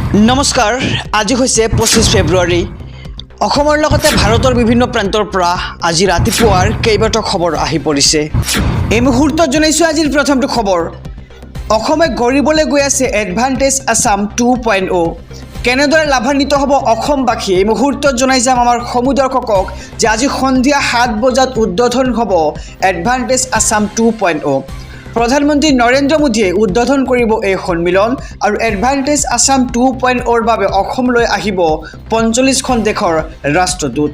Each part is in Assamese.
নমস্কাৰ, আজি হৈছে 25 ফেব্ৰুৱাৰী। অসমৰ লগতে ভাৰতৰ বিভিন্ন প্ৰান্তৰ পৰা আজি ৰাতিপুৱাৰ কেইবাটাও খবৰ আহি পৰিছে। এই মুহূৰ্তত জনাইছোঁ আজিৰ প্ৰথমটো খবৰ। অসমে গঢ়িবলৈ গৈ আছে এডভান্টেজ আছাম 2.0। কেনেদৰে লাভান্বিত হ'ব অসমবাসী, এই মুহূৰ্তত জনাই যাম আমাৰ সমূহ দৰ্শকক যে আজি সন্ধিয়া 7 বজাত উদ্বোধন হ'ব এডভান্টেজ আছাম 2.0। প্ৰধানমন্ত্ৰী নৰেন্দ্ৰ মোদীয়ে উদ্বোধন কৰিব এই সন্মিলন আৰু এডভান্টেজ আছাম 2.0ৰ বাবে অসমলৈ আহিব 45খন দেশৰ ৰাষ্ট্ৰদূত।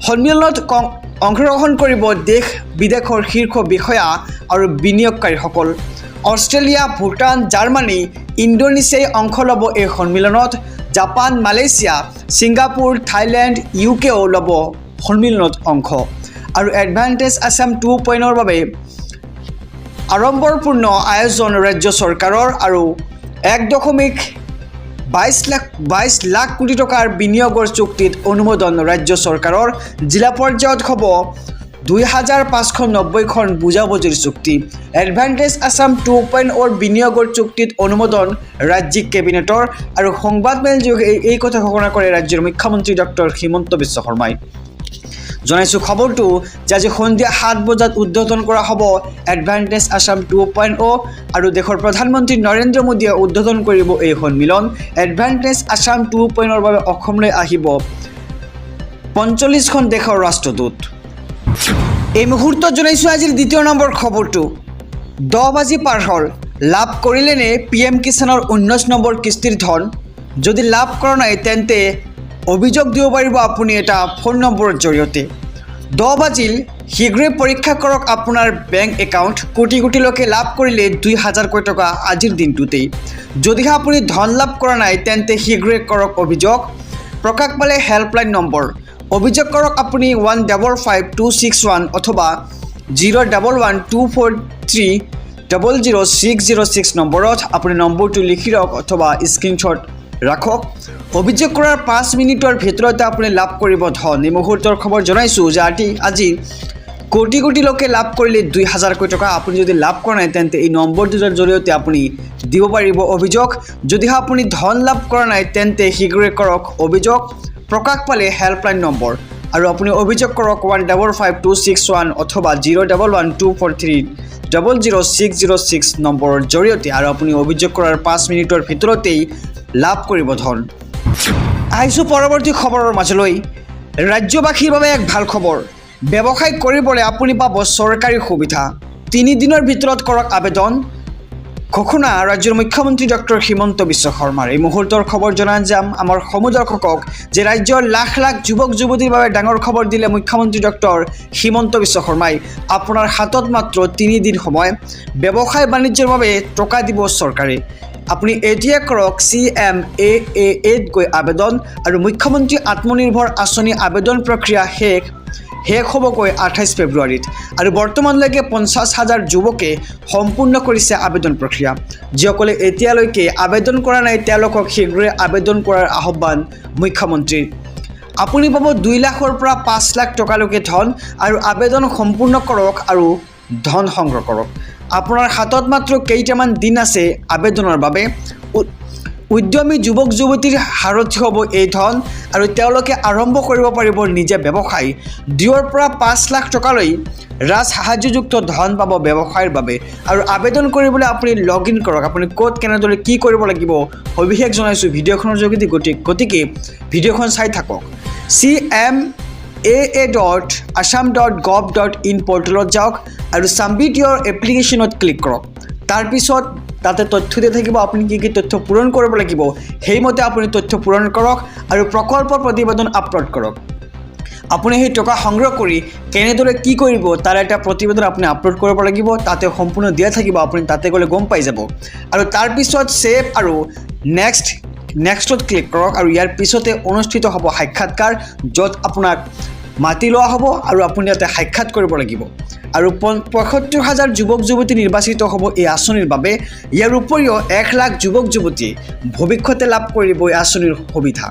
সন্মিলনত অংশগ্ৰহণ কৰিব দেশ বিদেশৰ শীৰ্ষ বিষয়া আৰু বিনিয়োগকাৰীসকল। অষ্ট্ৰেলিয়া, ভূটান, জাৰ্মানী, ইণ্ডোনেছিয়াই অংশ ল'ব এই সন্মিলনত। জাপান, মালয়েছিয়া, ছিংগাপুৰ, থাইলেণ্ড, ইউকেও ল'ব সন্মিলনত অংশ। আৰু এডভান্টেজ আছাম 2.0ৰ বাবে আড়ম্বৰপূৰ্ণ আয়োজন ৰাজ্য চৰকাৰৰ আৰু 1.22 লাখ কোটি টকাৰ বিনিয়োগৰ চুক্তিত অনুমোদন ৰাজ্য চৰকাৰৰ। জিলা পৰ্যায়ত হ'ব 2590খন বুজাবুজিৰ চুক্তি। এডভান্টেজ আছাম 2.0ৰ বিনিয়োগৰ চুক্তিত অনুমোদন ৰাজ্যিক কেবিনেটৰ। আৰু সংবাদমেলযোগে এই কথা ঘোষণা কৰে ৰাজ্যৰ মুখ্যমন্ত্ৰী ডক্টৰ হিমন্ত বিশ্ব শৰ্মাই। জনাইছোঁ খবৰটো যে আজি সন্ধিয়া 7 বজাত উদ্বোধন কৰা হ'ব এডভান্টেজ আছাম 2.0 আৰু দেশৰ প্ৰধানমন্ত্ৰী নৰেন্দ্ৰ মোদীয়ে উদ্বোধন কৰিব এই সন্মিলন। এডভান্টেজ আছাম 2.0ৰ বাবে অসমলৈ আহিব 45খন দেশৰ ৰাষ্ট্ৰদূত। এই মুহূৰ্তত জনাইছোঁ আজিৰ দ্বিতীয় নম্বৰ খবৰটো। 10 বাজি পাৰ হ'ল, লাভ কৰিলেনে PM কিষাণৰ 19 নম্বৰ কিস্তিৰ ধন? যদি লাভ কৰা নাই তেন্তে অভিযোগ দিব পাৰিব আপুনি এটা ফোন নম্বৰৰ জৰিয়তে। 10 বাজিল, শীঘ্ৰেই পৰীক্ষা কৰক আপোনাৰ বেংক একাউণ্ট। কোটি কোটি লোকে লাভ কৰিলে 2000 কোটি টকা আজিৰ দিনটোতেই। যদিহে আপুনি ধন লাভ কৰা নাই তেন্তে শীঘ্ৰেই কৰক অভিযোগ। প্ৰকাশ পালে হেল্পলাইন নম্বৰ। অভিযোগ কৰক আপুনি 155261 অথবা 01124300606 নম্বৰত। আপুনি নম্বৰটো লিখি লওক অথবা স্ক্ৰীনশ্বট ৰাখক। অভিযোগ কৰাৰ 5 মিনিটৰ ভিতৰতে আপুনি লাভ কৰিব ধন। এই মুহূৰ্তৰ খবৰ জনাইছোঁ যে আজি কোটি কোটি লোকে লাভ কৰিলে 2000 কোটি টকা। আপুনি যদি লাভ কৰা নাই তেন্তে এই নম্বৰটোৰ জৰিয়তে আপুনি দিব পাৰিব অভিযোগ। যদিহে আপুনি ধন লাভ কৰা নাই তেন্তে শীঘ্ৰেই কৰক অভিযোগ। প্ৰকাশ পালে হেল্পলাইন নম্বৰ আৰু আপুনি অভিযোগ কৰক 155261 অথবা 01124300606 নম্বৰৰ জৰিয়তে। আৰু আপুনি অভিযোগ কৰাৰ 5 মিনিটৰ ভিতৰতেই লাভ কৰিব ধন। আহিছোঁ পৰৱৰ্তী খবৰৰ মাজলৈ। ৰাজ্যবাসীৰ বাবে এক ভাল খবৰ। ব্যৱসায় কৰিবলৈ আপুনি পাব চৰকাৰী সুবিধা। 3 দিনৰ ভিতৰত কৰক আবেদন। ঘোষণা ৰাজ্যৰ মুখ্যমন্ত্ৰী ডক্টৰ হিমন্ত বিশ্ব শৰ্মাৰ। এই মুহূৰ্তৰ খবৰ জনাই যাম আমাৰ সমূহ দৰ্শকক যে ৰাজ্যৰ লাখ লাখ যুৱক যুৱতীৰ বাবে ডাঙৰ খবৰ দিলে মুখ্যমন্ত্ৰী ডক্টৰ হিমন্ত বিশ্ব শৰ্মাই। আপোনাৰ হাতত মাত্ৰ 3 দিন সময়। ব্যৱসায় বাণিজ্যৰ বাবে টকা দিব চৰকাৰে। আপুনি এতিয়া কৰক CMAAAত গৈ আবেদন। আৰু মুখ্যমন্ত্ৰী আত্মনিৰ্ভৰ আঁচনি আবেদন প্ৰক্ৰিয়া শেষ হ'বগৈ 28 ফেব্ৰুৱাৰীত। আৰু বৰ্তমানলৈকে 50,000 যুৱকে সম্পূৰ্ণ কৰিছে আবেদন প্ৰক্ৰিয়া। যিসকলে এতিয়ালৈকে আবেদন কৰা নাই তেওঁলোকক শীঘ্ৰেই আবেদন কৰাৰ আহ্বান মুখ্যমন্ত্ৰীৰ। আপুনি পাব 2 লাখৰ পৰা 5 লাখ টকালৈকে ধন। আৰু আবেদন সম্পূৰ্ণ কৰক আৰু ধন সংগ্ৰহ কৰক। আপোনাৰ হাতত মাত্ৰ কেইটামান দিন আছে আবেদনৰ বাবে। উদ্যমী যুৱক যুৱতীৰ সাৰথি হ'ব এই ধন আৰু তেওঁলোকে আৰম্ভ কৰিব পাৰিব নিজে ব্যৱসায়। 2ৰ পৰা 5 লাখ টকালৈ ৰাজ সাহায্যযুক্ত ধন পাব ব্যৱসায়ৰ বাবে। আৰু আবেদন কৰিবলৈ আপুনি লগ ইন কৰক। আপুনি ক'ত কেনেদৰে কি কৰিব লাগিব সবিশেষ জনাইছোঁ ভিডিঅ'খনৰ যোগেদি। গতিকে ভিডিঅ'খন চাই থাকক। CMAA.assam.gov.in পৰ্টেলত যাওক আৰু ছাবমিট ইয়ৰ এপ্লিকেশ্যনত ক্লিক কৰক। তাৰপিছত তাতে তথ্য দিয়া থাকিব আপুনি কি কি তথ্য পূৰণ কৰিব লাগিব। সেইমতে আপুনি তথ্য পূৰণ কৰক আৰু প্ৰকল্প প্ৰতিবেদন আপলোড কৰক। আপুনি সেই টকা সংগ্ৰহ কৰি কেনেদৰে কি কৰিব তাৰ এটা প্ৰতিবেদন আপুনি আপলোড কৰিব লাগিব। তাতে সম্পূৰ্ণ দিয়া থাকিব, আপুনি তাতে গ'লে গম পাই যাব। আৰু তাৰপিছত ছেভ আৰু নেক্সটত ক্লিক কৰক। আৰু ইয়াৰ পিছতে অনুষ্ঠিত হ'ব সাক্ষাৎকাৰ, য'ত আপোনাক মাতি লোৱা হ'ব আৰু আপুনি ইয়াতে সাক্ষাৎ কৰিব লাগিব। আৰু 75,000 যুৱক যুৱতী নিৰ্বাচিত হ'ব এই আঁচনিৰ বাবে। ইয়াৰ উপৰিও 1 লাখ যুৱক যুৱতীয়ে ভৱিষ্যতে লাভ কৰিব এই আঁচনিৰ সুবিধা।